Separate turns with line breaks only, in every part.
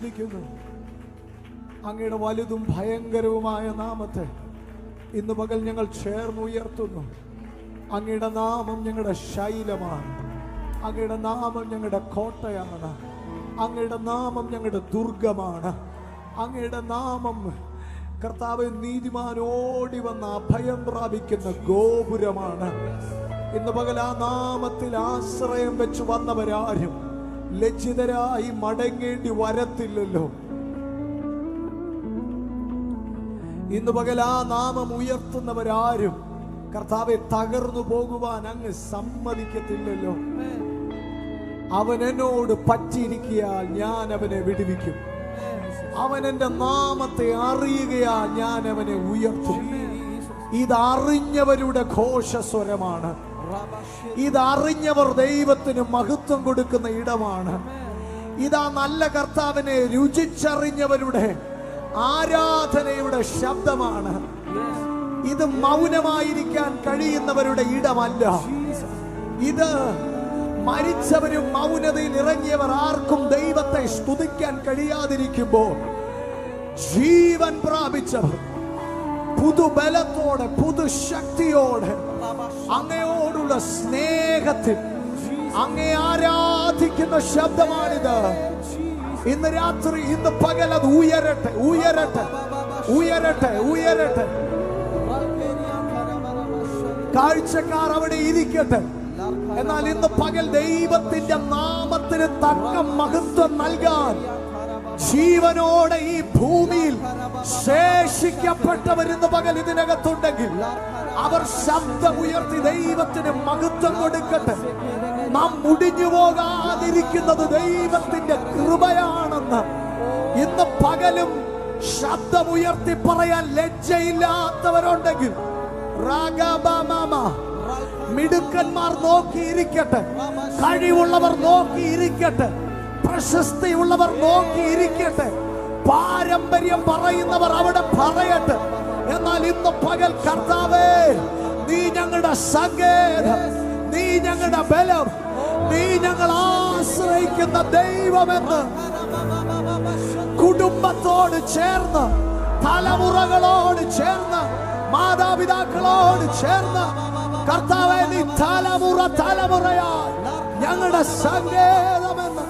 സ്തുതിക്കുന്നു. അങ്ങയുടെ വലുതും ഭയങ്കരവുമായ നാമത്തെ ഇന്ന് പകൽ ഞങ്ങൾ ചേർന്നുയർത്തുന്നു. അങ്ങയുടെ നാമം ഞങ്ങളുടെ ശൈലമാണ്. അങ്ങയുടെ നാമം ഞങ്ങളുടെ കോട്ടയാണ്. അങ്ങയുടെ നാമം ഞങ്ങളുടെ ദുർഗമാണ്. അങ്ങയുടെ നാമം കർത്താവ് നീതിമാനോടി വന്ന് അഭയം പ്രാപിക്കുന്ന ഗോപുരമാണ്. ഇന്ന് പകൽ ആ നാമത്തിൽ ആശ്രയം വെച്ച് വന്നവരാരും ലജ്ജിതരായി മടങ്ങേണ്ടി വരത്തില്ലല്ലോ. ഇന്ന് പകൽ ആ നാമം ഉയർത്തുന്നവരാരും കർത്താവെ തകർന്നു പോകുവാൻ അങ്ങ് സമ്മതിക്കത്തില്ലല്ലോ. അവൻ എന്നോട് പറ്റിയിരിക്കയാൽ ഞാൻ അവനെ വിടുവിക്കും. അവൻ എന്റെ നാമത്തെ അറിയുകയാൽ ഞാൻ അവനെ ഉയർത്തും. ഇതറിഞ്ഞവരുടെ ഘോഷസ്വരമാണ്. ഇതറിഞ്ഞവർ ദൈവത്തിന് മഹത്വം കൊടുക്കുന്ന ഇടമാണ്. ഇതാ നല്ല കർത്താവിനെ രുചിച്ചറിഞ്ഞവരുടെ ആരാധനയുടെ ശബ്ദമാണ്. ഇത് മൗനമായിരിക്കാൻ കഴിയുന്നവരുടെ ഇടമല്ല. ഇത് മരിച്ചവരും മൗനതയിൽ ഇറങ്ങിയവർ ആർക്കും ദൈവത്തെ സ്തുതിക്കാൻ കഴിയാതിരിക്കുമ്പോൾ ജീവൻ പ്രാപിച്ചവർ പുതുബലത്തോടെ പുതുശക്തിയോടെ അങ്ങയോടുള്ള സ്നേഹത്തിൽ അങ്ങേ ആരാധിക്കുന്ന ശബ്ദമാണിത്. ഇന്ന് രാത്രി ഇന്ന് പകൽ അത് ഉയരട്ടെ, ഉയരട്ടെ, ഉയരട്ടെ, ഉയരട്ടെ. കാഴ്ചക്കാർ അവിടെ ഇരിക്കട്ടെ. എന്നാൽ ഇന്ന് പകൽ ദൈവത്തിന്റെ നാമത്തിന് തക്ക മഹത്വം നൽകാൻ ജീവനോടെ ഈ ഭൂമിയിൽ ശേഷിക്കപ്പെട്ടവരിന്ന് പകൽ ഇതിനകത്തുണ്ടെങ്കിൽ അവർ ശബ്ദമുയർത്തി ദൈവത്തിന് മഹത്വം കൊടുക്കട്ടെ. നാം മുടിഞ്ഞു പോകാതിരിക്കുന്നത് ദൈവത്തിന്റെ കൃപയാണെന്ന് ഇന്ന് പകലും ശബ്ദമുയർത്തി പറയാൻ ലജ്ജയില്ലാത്തവരുണ്ടെങ്കിൽ മിടുക്കന്മാർ നോക്കിയിരിക്കട്ടെ, കഴിവുള്ളവർ നോക്കിയിരിക്കട്ടെ, പ്രശസ്തിയുള്ളവർ നോക്കിയിരിക്കട്ടെ, പാരമ്പര്യം പറയുന്നവർ അവിടെ പറയട്ടെ. എന്നാൽ ഇന്ന് പകൽ കർത്താവേ, നീ ഞങ്ങളുടെ സങ്കേതം, നീ ഞങ്ങളുടെ ബലം, നീ ഞങ്ങൾ ആശ്രയിക്കുന്ന ദൈവമെന്ന് കുടുംബത്തോട് ചേർന്ന്, തലമുറകളോട് ചേർന്ന്, മാതാപിതാക്കളോട് ചേർന്ന് കർത്താവേ, നീ തലമുറ തലമുറയായി ഞങ്ങളുടെ സങ്കേതമെന്ന്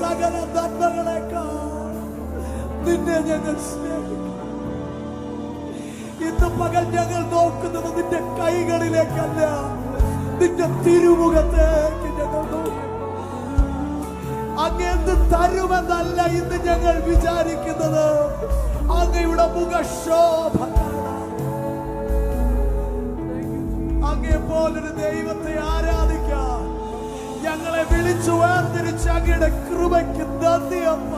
സകല നന്മകളെക്കാൾ നിന്നെ ഞങ്ങൾ സ്നേഹിക്കും. ഇന്ന് പകൽ ഞങ്ങൾ നോക്കുന്നത് നിന്റെ കൈകളിലേക്കല്ല, നിന്റെ തിരുമുഖത്തേക്ക് ഞങ്ങൾ നോക്കും. അങ്ങ് തരുമെന്നല്ല ഇന്ന് ഞങ്ങൾ വിചാരിക്കുന്നത്, അങ്ങയുടെ മുഖശോഭ. അങ്ങേ പോലൊരു ദൈവത്തെ ആരാധിക്കാൻ ഞങ്ങളെ വിളിച്ചു വേർതിരിച്ച് അങ്ങയുടെ കൃപയ്ക്ക് നന്ദിയമ്മ.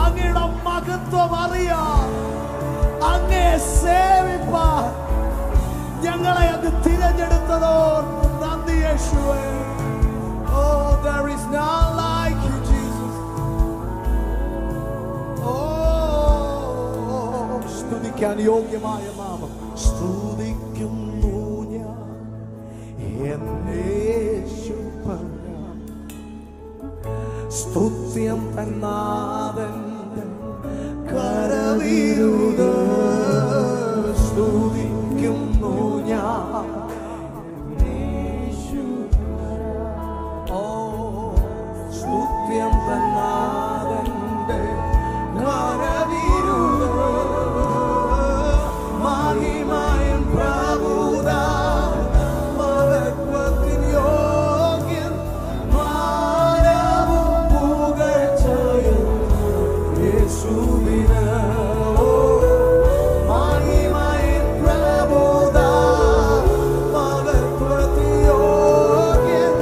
അങ്ങയുടെ മഹത്വം അറിയാൻ, അങ്ങേ സേവിപ്പാൻ ഞങ്ങളെ അങ്ങ് തിരഞ്ഞെടുത്തതോ നന്ദി യേശുവേ. Oh, there is none like you, Jesus. Oh, സ്തുതിക്കാൻ യോഗ്യമായ നാമം സ്തുതിക്കുന്നു ഞാൻ യേശു. സ്തുത്യം തന്നാഥൻ കരവിരുത് സ്തുതിക്കുന്നു ഞാൻ. ഓ സ്തുത്യം തന്നാഥന്റെ കരവിരുത് മഹിമയും പ്രഭുതാ മഹത്വത്തിൻ യോഗ്യൻ മാനവും പുകഴ്ചയും യേശുവിന്. മഹിമയും പ്രഭുതാ മഹത്വത്തിൻ യോഗ്യൻ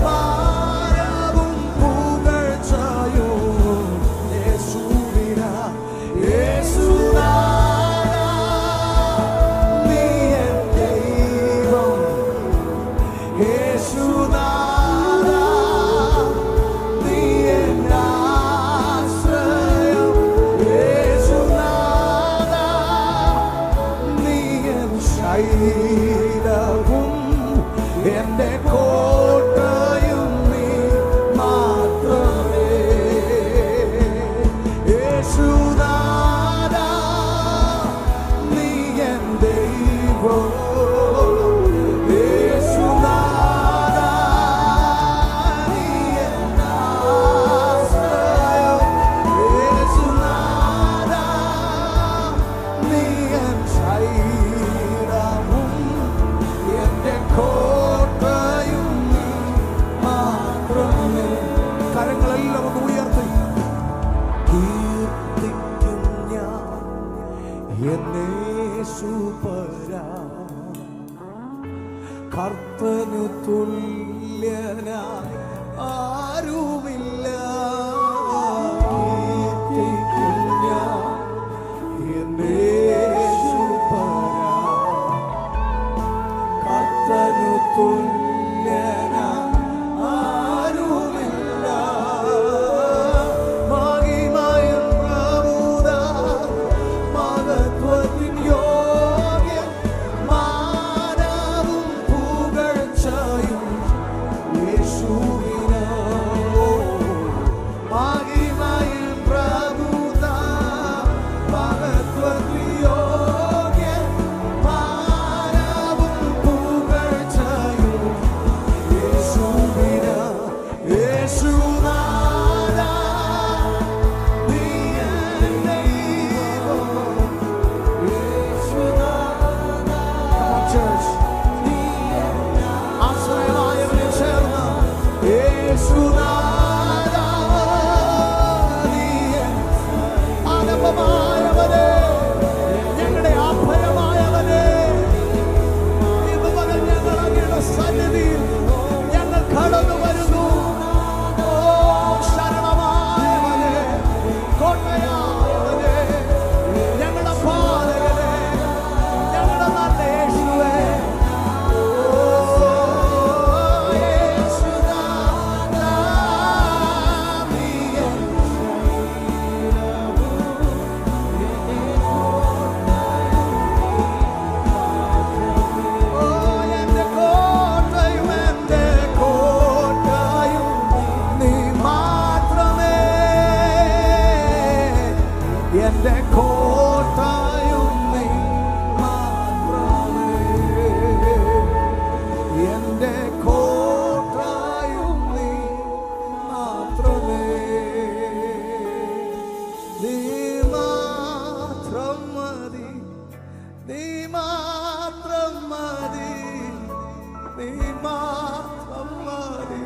മാനവും പുകഴ്ചയും യേശുവിന്. യേശുനാഥാ നീ എൻ ദൈവം. യേശുനാഥാ നീ എൻ ആശ്രയം. യേശുനാഥാ നീ എൻ ശൈലവും എന്റെ കോട്ടയും നീ മാത്രമേ. യേശുനാഥാ നീ എൻ ദൈവം. യേശുനാഥാ നീ എൻ ആശ്രയം. യേശുനാഥാ നീ എൻ ശൈലവും എന്റെ കോട്ടയും നീ മാത്രമേ. കരങ്ങളെല്ലാം ഒന്ന് ഉയർത്തി കീർത്തിക്കും ഞാൻ യേശുപരാ. കർത്തനു തുല്യനായി ആരുമില്ല. കീർത്തിക്കും ഞാൻ യേശുപരാ. കർത്തനു തുല്യനായി ആരുമില്ല. മഹിമയും പ്രഭുതാ മഹത്വത്തിൻ യോഗ്യൻ മാനവും പുകഴ്ചയും യേശുവിന്. മഹിമയും പ്രഭുതാ മഹത്വത്തിൻ യോഗ്യൻ മാനവും പുകഴ്ചയും യേശുവിന്. യേശുനാഥാ നീ എൻ ദൈവം. യേശുനാഥാ church നീ എൻ ആശ്രയമായവനെ ചേർന്ന്. യേശുനാഥാ നീ എൻ ആലംബമായവനെ, ഞങ്ങളുടെ അഭയമായവനെ. ഇന്ന് പകൽ ഞങ്ങൾ അങ്ങയുടെ സന്നിധിയിൽ ഞങ്ങൾ കടന്നു വരുന്നു. ഓ ശരണമായവനെ, കോട്ടയായവനെ, ഞങ്ങളുടെ പാലകനെ, ഞങ്ങളുടെ നല്ല യേശുവേ. ഓ യേശുനാഥാ നീ എൻ ഓ എന്റെ കോട്ടയും എന്റെ കോട്ടയും നീ മാത്രമേ. എന്റെ കോട്ടയും നീ മാത്രമേ. എന്റെ കോട്ടയും നീ മാത്രമേ. നീ മാത്രം മതി. നീ മാത്രം മതി. നീ മാത്രം മതി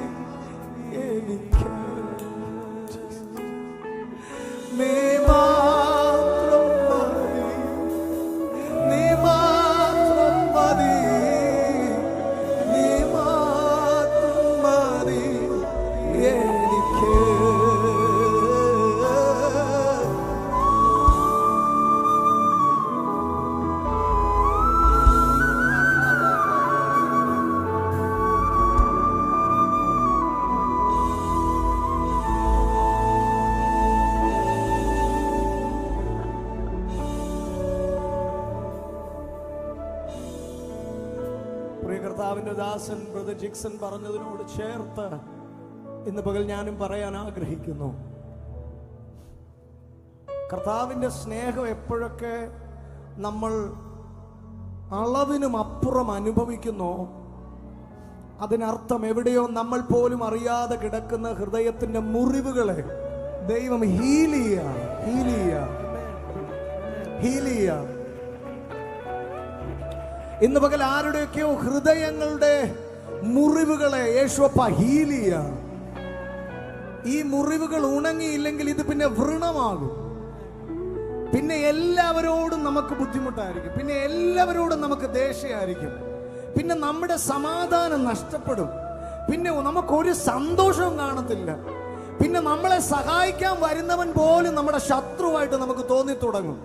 എനിക്ക്. നീ മാത്രം മതി. നീ മാത്രം മതി. നീ മാത്രം മതി എനിക്ക്. പ്രിയ കർത്താവിന്റെ ദാസൻ ബ്രദർ ജിക്സൺ പറഞ്ഞതിനോട് ചേർത്ത് ഇന്ന് പകൽ ഞാനും പറയാൻ ആഗ്രഹിക്കുന്നു, കർത്താവിൻ്റെ സ്നേഹം എപ്പോഴൊക്കെ നമ്മൾ അളവിനും അപ്പുറം അനുഭവിക്കുന്നു, അതിനർത്ഥം എവിടെയോ നമ്മൾ പോലും അറിയാതെ കിടക്കുന്ന ഹൃദയത്തിന്റെ മുറിവുകളെ ദൈവം ഹീൽ ചെയ്യുക. ഇന്ന് പകൽ ആരുടെയൊക്കെയോ ഹൃദയങ്ങളുടെ മുറിവുകളെ യേശുവപ്പ ഹീൽ ചെയ്യുക. ഈ മുറിവുകൾ ഉണങ്ങിയില്ലെങ്കിൽ ഇത് പിന്നെ വ്രണമാകും. പിന്നെ എല്ലാവരോടും നമുക്ക് ബുദ്ധിമുട്ടായിരിക്കും, പിന്നെ എല്ലാവരോടും നമുക്ക് ദേഷ്യമായിരിക്കും, പിന്നെ നമ്മുടെ സമാധാനം നഷ്ടപ്പെടും, പിന്നെ നമുക്കൊരു സന്തോഷവും കാണത്തില്ല, പിന്നെ നമ്മളെ സഹായിക്കാൻ വരുന്നവൻ പോലും നമ്മുടെ ശത്രുവായിട്ട് നമുക്ക് തോന്നി തുടങ്ങും.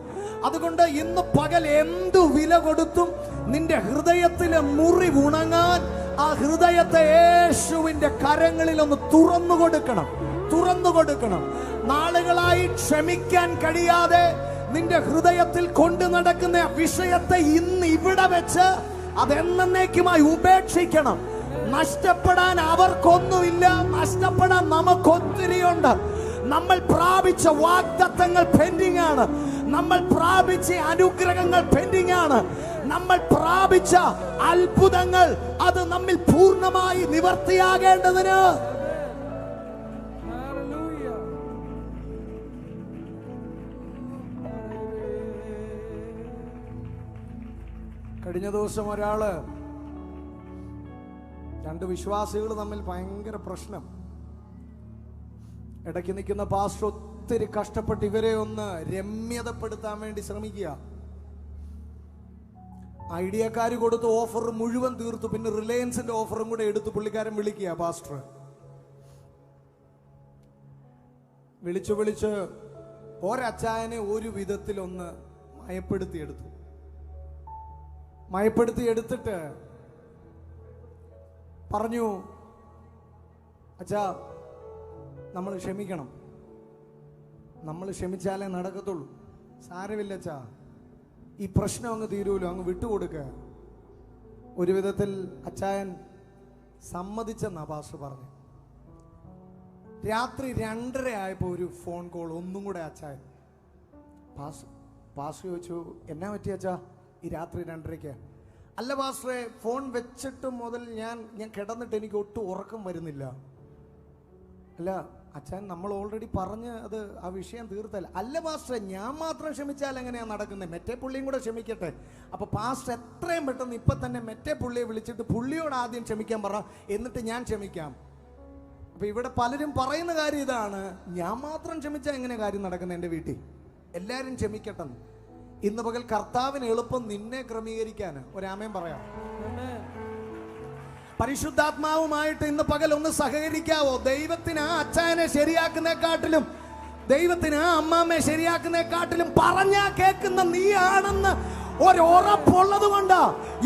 അതുകൊണ്ട് ഇന്ന് പകൽ എന്തു വില കൊടുത്തും നിന്റെ ഹൃദയത്തിലെ മുറിവ് ഉണങ്ങാൻ ആ ഹൃദയത്തെ യേശുവിന്റെ കരങ്ങളിൽ ഒന്ന് തുറന്നു കൊടുക്കണം. നാളുകളായി ക്ഷമിക്കാൻ കഴിയാതെ നിന്റെ ഹൃദയത്തിൽ കൊണ്ടു നടക്കുന്ന വിഷയത്തെ ഇന്ന് ഇവിടെ വെച്ച് അതെന്നേക്കുമായി ഉപേക്ഷിക്കണം. നഷ്ടപ്പെടാൻ അവർക്കൊന്നുമില്ല, നഷ്ടപ്പെടാൻ നമുക്കൊത്തിരിയുണ്ട്. നമ്മൾ പ്രാപിച്ച വാഗ്ദത്തങ്ങൾ പെൻഡിങ് ആണ്, നമ്മൾ പ്രാപിച്ച അനുഗ്രഹങ്ങൾ പെൻഡിങ് ആണ്, നമ്മൾ പ്രാപിച്ച അത്ഭുതങ്ങൾ അത് നമ്മിൽ പൂർണ്ണമായി നിവർത്തിയാകേണ്ടതിന് കഴിഞ്ഞ ദിവസം രണ്ട് വിശ്വാസികൾ തമ്മിൽ ഭയങ്കര പ്രശ്നം. ഇടയ്ക്ക് നിൽക്കുന്ന പാസ്റ്റർ ഒത്തിരി കഷ്ടപ്പെട്ട് ഇവരെ ഒന്ന് രമ്യതപ്പെടുത്താൻ വേണ്ടി ശ്രമിക്കുക. ഐഡിയക്കാർ കൊടുത്ത ഓഫർ മുഴുവൻ തീർത്തു, പിന്നെ റിലയൻസിന്റെ ഓഫറും കൂടെ എടുത്ത് പുള്ളിക്കാരൻ വിളിക്കുക. പാസ്റ്റർ വിളിച്ച് ഒരച്ചായനെ ഒരു വിധത്തിലൊന്ന് മയപ്പെടുത്തി എടുത്തിട്ട് പറഞ്ഞു, അച്ഛാ നമ്മൾ ക്ഷമിക്കണം, നമ്മൾ ക്ഷമിച്ചാലേ നടക്കത്തുള്ളൂ, സാരമില്ല അച്ഛാ, ഈ പ്രശ്നം അങ്ങ് തീരുമല്ലോ, അങ്ങ് വിട്ടുകൊടുക്കുക. ഒരു വിധത്തിൽ അച്ചായൻ സമ്മതിച്ചെന്നാ പാസ്റ്റർ പറഞ്ഞു. രാത്രി 2:30 ആയപ്പോൾ ഒരു ഫോൺ കോൾ ഒന്നും കൂടെ അച്ചായൻ. പാസ്റ്റർ ചോദിച്ചു, എന്നാ പറ്റി അച്ഛാ ഈ രാത്രി 2:30? അല്ല പാസ്റ്ററെ, ഫോൺ വെച്ചിട്ട് മുതൽ ഞാൻ കിടന്നിട്ട് എനിക്ക് ഒട്ടും ഉറക്കം വരുന്നില്ല. അല്ല അച്ഛൻ, നമ്മൾ ഓൾറെഡി പറഞ്ഞ് അത് ആ വിഷയം തീർത്തല്ല. അല്ല പാസ്റ്ററെ, ഞാൻ മാത്രം ക്ഷമിച്ചാൽ എങ്ങനെയാ നടക്കുന്നത്? മറ്റേ പുള്ളിയും കൂടെ ക്ഷമിക്കട്ടെ. അപ്പൊ പാസ്റ്റർ എത്രയും പെട്ടെന്ന് ഇപ്പൊ തന്നെ മറ്റേ പുള്ളിയെ വിളിച്ചിട്ട് പുള്ളിയോട് ആദ്യം ക്ഷമിക്കാൻ പറ, എന്നിട്ട് ഞാൻ ക്ഷമിക്കാം. അപ്പൊ ഇവിടെ പലരും പറയുന്ന കാര്യം ഇതാണ്, ഞാൻ മാത്രം ക്ഷമിച്ചാൽ എങ്ങനെ കാര്യം നടക്കുന്നത് എൻ്റെ വീട്ടിൽ? എല്ലാവരും ക്ഷമിക്കട്ടെ. ഇന്ന് പകൽ കർത്താവിന് എളുപ്പം നിന്നെ ക്രമീകരിക്കാൻ ഒരാമേൻ പറയാം. പരിശുദ്ധാത്മാവുമായിട്ട് ഇന്ന് പകൽ ഒന്ന് സഹകരിക്കാവോ? ദൈവത്തിന് ആ അച്ചായനെ ശരിയാക്കുന്നേക്കാട്ടിലും, ദൈവത്തിന് ആ അമ്മാമ്മയെ ശരിയാക്കുന്നേക്കാട്ടിലും പറഞ്ഞാ കേൾക്കുന്ന നീയാണെന്ന് ഒരു ഉറപ്പുള്ളത് കൊണ്ട്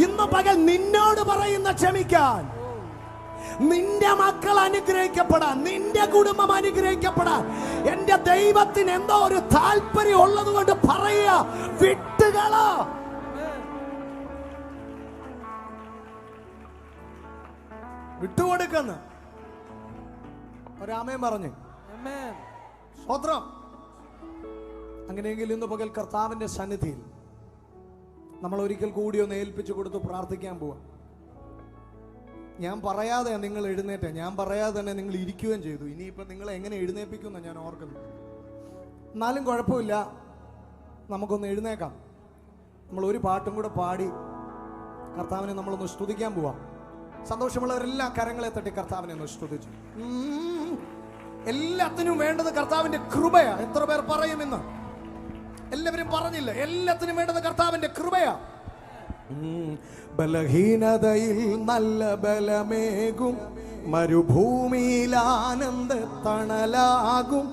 ഇന്ന് പകൽ നിന്നോട് പറയുന്ന ക്ഷമിക്കാൻ. നിന്റെ മക്കൾ അനുഗ്രഹിക്കപ്പെടാൻ, നിന്റെ കുടുംബം അനുഗ്രഹിക്കപ്പെടാൻ എന്റെ ദൈവത്തിന് എന്തോ ഒരു താല്പര്യം ഉള്ളത് കൊണ്ട് പറയുക, വിട്ടുകളോ. വിട്ടുകൊടുക്കുന്ന ഒരാമയും പറഞ്ഞു. സ്തോത്രം. അങ്ങനെയെങ്കിൽ ഇന്ന് പകൽ കർത്താവിന്റെ സന്നിധിയിൽ നമ്മൾ ഒരിക്കൽ കൂടി ഒന്ന് ഏൽപ്പിച്ചു കൊടുത്ത് പ്രാർത്ഥിക്കാൻ പോവാം. ഞാൻ പറയാതെ നിങ്ങൾ എഴുന്നേറ്റേ, ഞാൻ പറയാതെ തന്നെ നിങ്ങൾ ഇരിക്കുകയും ചെയ്തു. ഇനിയിപ്പോൾ നിങ്ങളെ എങ്ങനെ എഴുന്നേൽപ്പിക്കുമെന്ന് ഞാൻ ഓർക്കുന്നു. എന്നാലും കുഴപ്പമില്ല, നമുക്കൊന്ന് എഴുന്നേക്കാം. നമ്മൾ ഒരു പാട്ടും കൂടെ പാടി കർത്താവിനെ നമ്മളൊന്ന് സ്തുതിക്കാൻ പോവാം. സന്തോഷമുള്ളവരെല്ലാം കരങ്ങളെ തട്ടി കർത്താവിനെ ഒന്ന് സ്തുതിച്ചു. എല്ലാത്തിനും വേണ്ടത് കർത്താവിന്റെ കൃപയാ. എത്ര പേർ പറയുമെന്ന്? എല്ലാവരും പറഞ്ഞില്ല. എല്ലാത്തിനും വേണ്ടത് കർത്താവിന്റെ കൃപയാ. ബലഹീനതയിൽ നല്ല ബലമേകും, മരുഭൂമിയിൽ ആനന്ദ തണലാകും,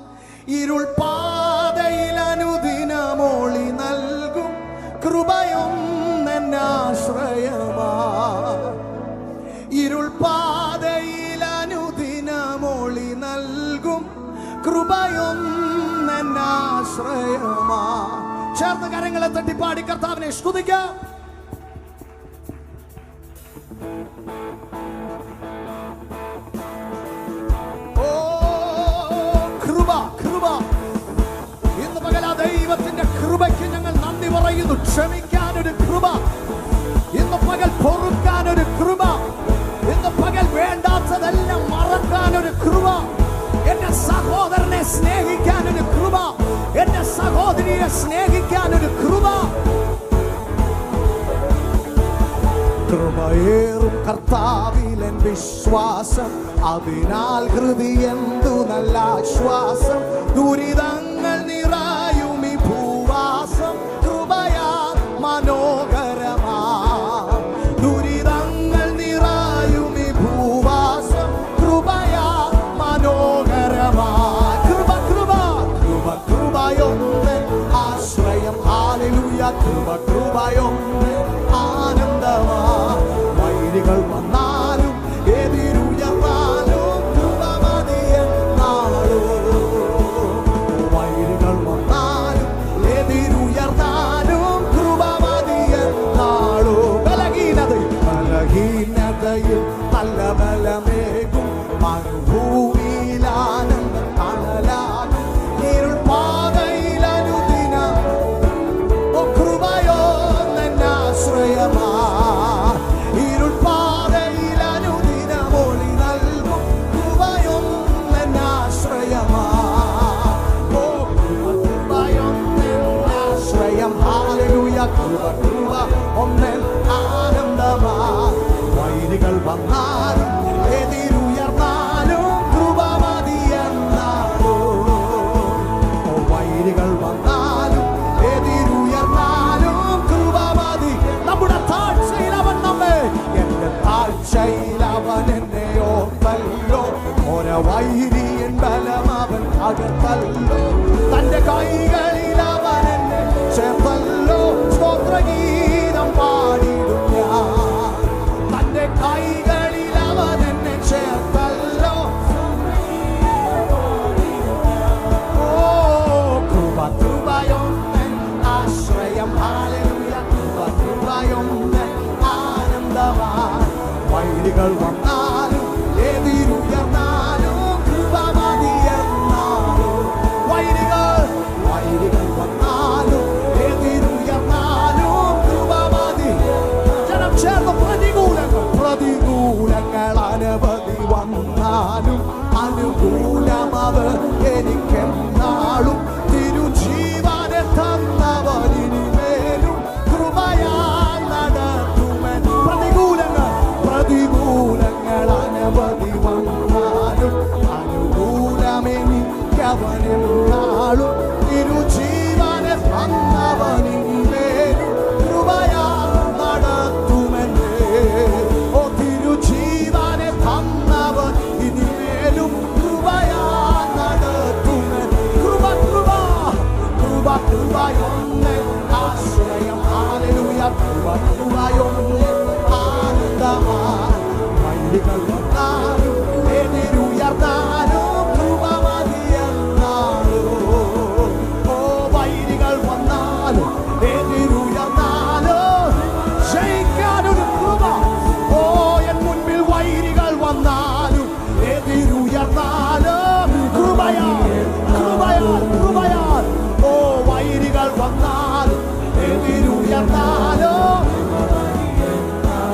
ഇരുൾ പാതയിൽ അനുദിനമോളി നൽകും, കൃപയൊന്നാശ്രയമാ. ഇരുൾ പാതയിൽ അനുദിനമോളി നൽകും, കൃപയൊന്നാശ്രയമാ. ചേർന്ന് കരങ്ങളെ തട്ടിപ്പാടി കർത്താവിനെ സ്തുതിക്കാം. Oh ഇന്ന് ക്ഷമിക്കാനൊരു കൃപ, ഇന്ന് പകൽ പൊറുക്കാനൊരു കൃപ, ഇന്ന് പകൽ വേണ്ടാത്തതെല്ലാം മറക്കാനൊരു കൃപ, എന്റെ സഹോദരനെ സ്നേഹിക്കാനൊരു കൃപ, എന്റെ സഹോദരിയെ സ്നേഹിക്കാനൊരു കൃപ. കൃപയേറും കർത്താവിലൻ വിശ്വാസം, അതിനാൽ ഹൃദയെന്തു നല്ല ആശ്വാസം. ദുരിതങ്ങൾ നിറയും ഈ ഭൂവാസം കൃപയാ മനോഹരമാ. ദുരിതങ്ങൾ നിറയും ഈ ഭൂവാസം കൃപയാ മനോഹരമാ. കൃപ കൃപ കൃപ കൃപയൊന്ന് ആശ്രയം. ഹല്ലേലൂയ. കൃപ കൃപയൊന്ന് ആനന്ദമാ. വൈരികൾ വന്നാലും എതിരുയർന്നാലും കൃപ മതിയെന്നാളും. വൈരികൾ വന്നാലും എതിരുയർന്നാലും കൃപ മതിയെന്നാളും. ബലഹീനതയിൽ നല്ല ബലമേകും. മരുഭൂമിയിൽ ആനന്ദം തണലാകും. ഇരുൾ പാതയിൽ അനുദിനം കൃപയോ ആശ്രയമാ. ഇരുൾ പാതയിൽ അനുദിനം ഒളി നൽകും. കൃപയൊന്നാശ്രയമാ. കൃപയൊന്നാശ്രയം. ഹല്ലേലൂയ. കൃപ കൃപ ഒന്നൻ ആനന്ദമാ. വൈരികൾ വന്നാലും എതിരുയർന്നാലും കൃപ മതിയെന്നാലും. വൈരികൾ വന്നാലും എതിരുയർന്നാലും കൃപ മതി. നമ്മുടെ താഴ്ചയിൽ അവൻ നമ്മെ, എന്റെ താഴ്ചയിൽ അവൻ എന്നെ ഓർത്തല്ലോ. വൈരിയൻ ബലം അവൻ അകത്തല്ലോ. തന്റെ കൈകളിൽ അവൻ എന്നെ ചേർത്തല്ലോ. സ്തോത്രഗീതം പാടിടും ഞാൻ. തന്റെ കൈകളിൽ അവൻ എന്നെ ചേർത്തല്ലോ. ഓ കൃപ കൃപയൊന്നൻ ആശ്രയം. ഹല്ലേലൂയ. കൃപ കൃപയൊന്നൻ ആനന്ദമാ. വൈരികൾ വന്നാലും എതിരുയർന്നാലും കൃപ മതിയെന്നാലും. വൈരികൾ വന്നാലും എതിരുയർന്നാലും കൃപ മതി. ജനം ചേർന്ന് പ്രതികൂലങ്ങൾ അനവധി വന്നാലും അനുകൂലമത് എനിക്കെന്നാളും. തിരുജീവനെ തന്നവനിനിമേലും കൃപയാൽ നടത്തുമൻ. പ്രതികൂലങ്ങൾ അനവധി വന്നാലും അനുകൂലമെനിക്കവനെന്നാളും. തിരുജീവനെ തന്നവനിനിമേലും കൃപയാൽ നടത്തുമെന്നേ. ഓ തിരുജീവനെ തന്നവൻ ഇനിമേലും കൃപയാൽ നടത്തുമെൻ. കൃപ കൃപ കൃപ കൃപയൊന്ന് ആശ്രയം. ഹല്ലേലൂയ. കൃപ കൃപയൊന്ന് ആനന്ദമാ. വൈരികൾ വന്നാലും എതിരുയർന്നാലും കൃപ മതിയെന്നാലും. ഓ വൈരികൾ വന്നാലും എതിരുയർന്നാലും ജയിക്കാനൊരു കൃപ. ഓ എൻ മുൻപിൽ വൈരികൾ വന്നാലും എതിരുയർന്നാലും കൃപയാൽ കൃപയാൽ കൃപയാൽ. ഓ വൈരികൾ വന്നാലും എതിരുയർന്നാലും.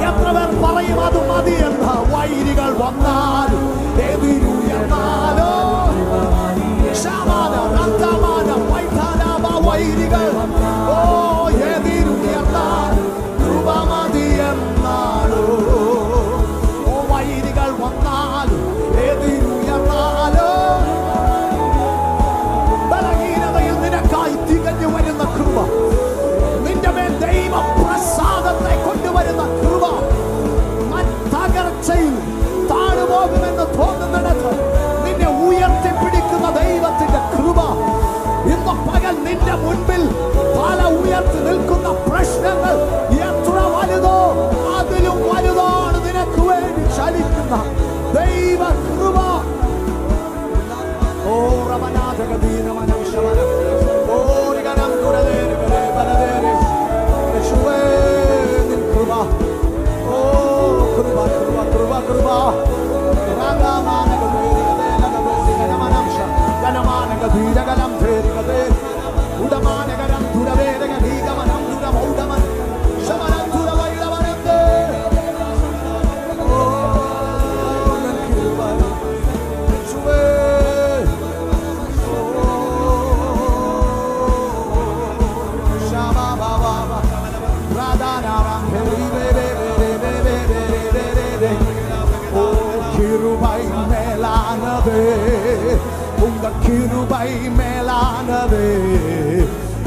എത്ര പേർ പറയും അത് മതിയെന്ന്? വൈരികൾ വന്നാലും എതിരുയർന്നാലും. വൈരികൾ ഓ എതിരുയർന്നാലും കൃപ മതിയെന്നാലും. ഓ വൈരികൾ വന്നാലും എതിരുയർന്നാലും. ബലഹീനതയിൽ നിനക്കായി തികഞ്ഞു വരുന്ന കൃപ, നിന്റെ മേൽ ദൈവ പ്രസാദത്തെ കൊണ്ടുവരുന്ന കൃപ. തകർച്ചയിൽ താഴുപോകുമെന്ന് തോന്നുന്നിടത്ത് നിന്നെ ഉയർത്തിപ്പിടിക്കുന്ന ദൈവത്തിന്റെ കൃപ. ഇന്ന് പകൽ നിന്റെ മുൻപിൽ പല ഉയർത്തി നിൽക്കുന്ന പ്രശ്നങ്ങൾ എത്ര വലുതോ അതിലും വലുതാണ് നിനക്ക് വേണ്ടി ചലിക്കുന്ന ദൈവ കൃപ. ഓ റമനാഥകദീനമനംശവനം ഓരികനം കുരദേരുകളെ ബലദേരെ യേശുവേ നിൻ കൃപ. ഓ കൃപ കൃപ കൃപ കൃപ. ധീരകലം ധേരികതേ ഉടമാനകരം ദുരവേദക ഭീകമനം ദുര கிருபை மேலானதே,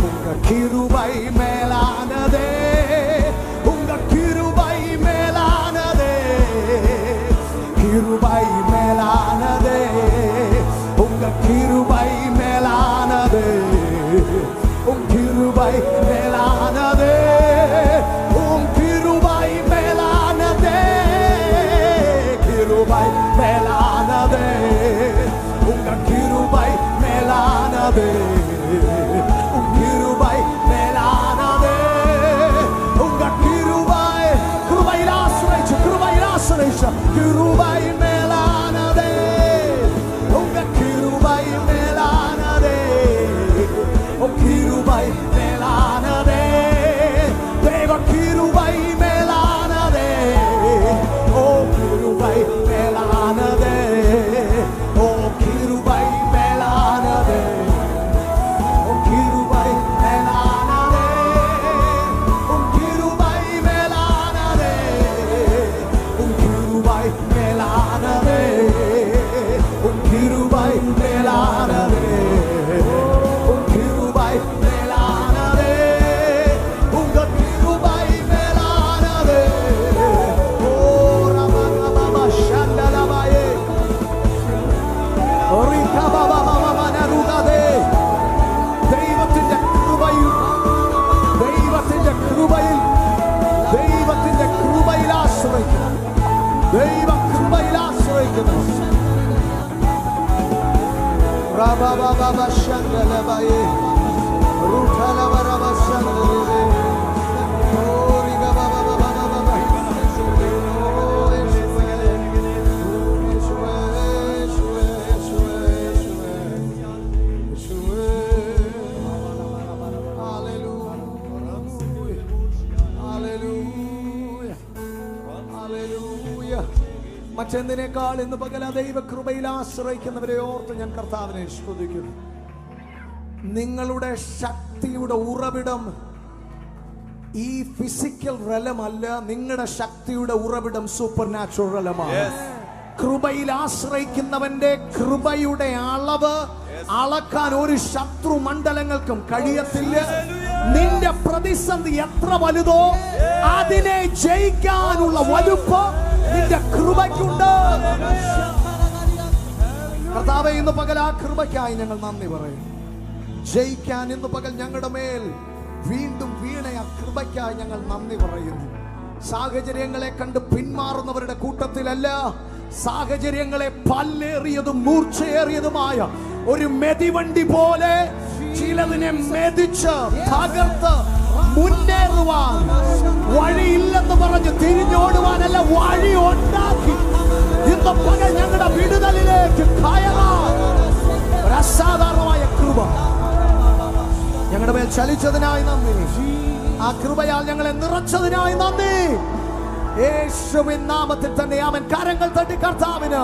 உங்க கிருபை மேலானதே, உங்க கிருபை மேலானதே, கிருபை மேலானதே, உங்க கிருபை மேலானதே, உம் கிருபை மேலானதே, உம் கிருபை மேலானதே, கிருபை மேலானதே, உங்க கிருபை மேலானதே, உம் கிருபை மேலானதே, உங்க கிருபை கிருபையில் ஆசிரிச்சு, கிருபையில் ஆசிரிச்சு, கிருபை மேலானதே, உங்க கிருபை மேலானதே, உம் கிருபை மேலானதே, தேவ கிருபை மேலானதே, ஓ கிருபை மேலானதே, ஓ கிருபை மேலானதே, ஓ கிருபை மேலானதே, உம் கிருபை மேலானதே, உம் கிருபை மேலானதே, உம் கிருபை மேலானதே, உம் கிருபை மேலானதே, உங்க கிருபை மேலானதே, ஓ ரமரமம ஷண்டலமயே, റികബബബബനരുഗദേ, ദൈവത്തിന്റെ കൃപയിൽ, ദൈവത്തിന്റെ കൃപയിൽ, ദൈവത്തിന്റെ കൃപയിൽ ആശ്രയിക്കുന്നു, ദൈവ കൃപയിൽ ആശ്രയിക്കുന്നു. റബബബബശങ്കലബയേ, റുഠലവരവശങ്കലബേ, ഓ റികബബബബബബ, ഓ യേശുവേ, യേശുവേ, യേശുവേ, യേശുവേ, യേശുവേ, ഹല്ലേലൂയ, ഹല്ലേലൂയ, ഹല്ലേലൂയ. മറ്റെന്തിനേക്കാൾ ഇന്ന് പകല ദൈവ കൃപയിൽ ആശ്രയിക്കുന്നവരെ ഓർത്ത് ഞാൻ കർത്താവിനെ സ്തുതിക്കുന്നു. നിങ്ങളുടെ ശക്തിയുടെ ഉറവിടം ഈ ഫിസിക്കൽ റലമല്ല, നിങ്ങളുടെ ശക്തിയുടെ ഉറവിടം സൂപ്പർ നാച്ചുറൽ റലമാണ്. കൃപയിൽ ആശ്രയിക്കുന്നവന്റെ കൃപയുടെ അളവ് അളക്കാൻ ഒരു ശത്രു മണ്ഡലങ്ങൾക്കും കഴിയത്തില്ല. നിന്റെ പ്രതിസന്ധി എത്ര വലുതോ അതിനെ ജയിക്കാനുള്ള വലുപ്പം നിന്റെ കൃപയ്ക്കുണ്ട്. കർത്താവേ, ഇന്ന് പകൽ ആ കൃപയ്ക്കായി ഞങ്ങൾ നന്ദി പറയും. ജയിക്കാൻ ഇന്ന് പകൽ ഞങ്ങളുടെ മേൽ വീണ്ടും വീണ ആ കൃപയ്ക്കായി ഞങ്ങൾ നന്ദി പറയുന്നു. സാഹചര്യങ്ങളെ കണ്ട് പിന്മാറുന്നവരുടെ കൂട്ടത്തിലല്ല, സാഹചര്യങ്ങളെ പല്ലേറിയതും മൂർച്ചയേറിയതുമായ ഒരു മെതിവണ്ടി പോലെ ചിലതിനെ മെതിച്ച് തകർത്ത് മുന്നേറുവാൻ, വഴിയില്ലെന്ന് പറഞ്ഞ് തിരിഞ്ഞോടുവാനല്ല, വഴി ഉണ്ടാക്കി ഇന്ന് പകൽ ഞങ്ങളുടെ വിടുതലിലേക്ക് കയറാൻ ഒരു അസാധാരണമായ കൃപ ഞങ്ങളുടെ മേൽ ചലിച്ചതിനായി നന്ദി. ആ കൃപയാൽ ഞങ്ങളെ നിറച്ചതിനായി നന്ദി. യേശുവിൻ നാമത്തിൽ തന്നെ ആമേൻ. കരങ്ങൾ തട്ടി കർത്താവിന്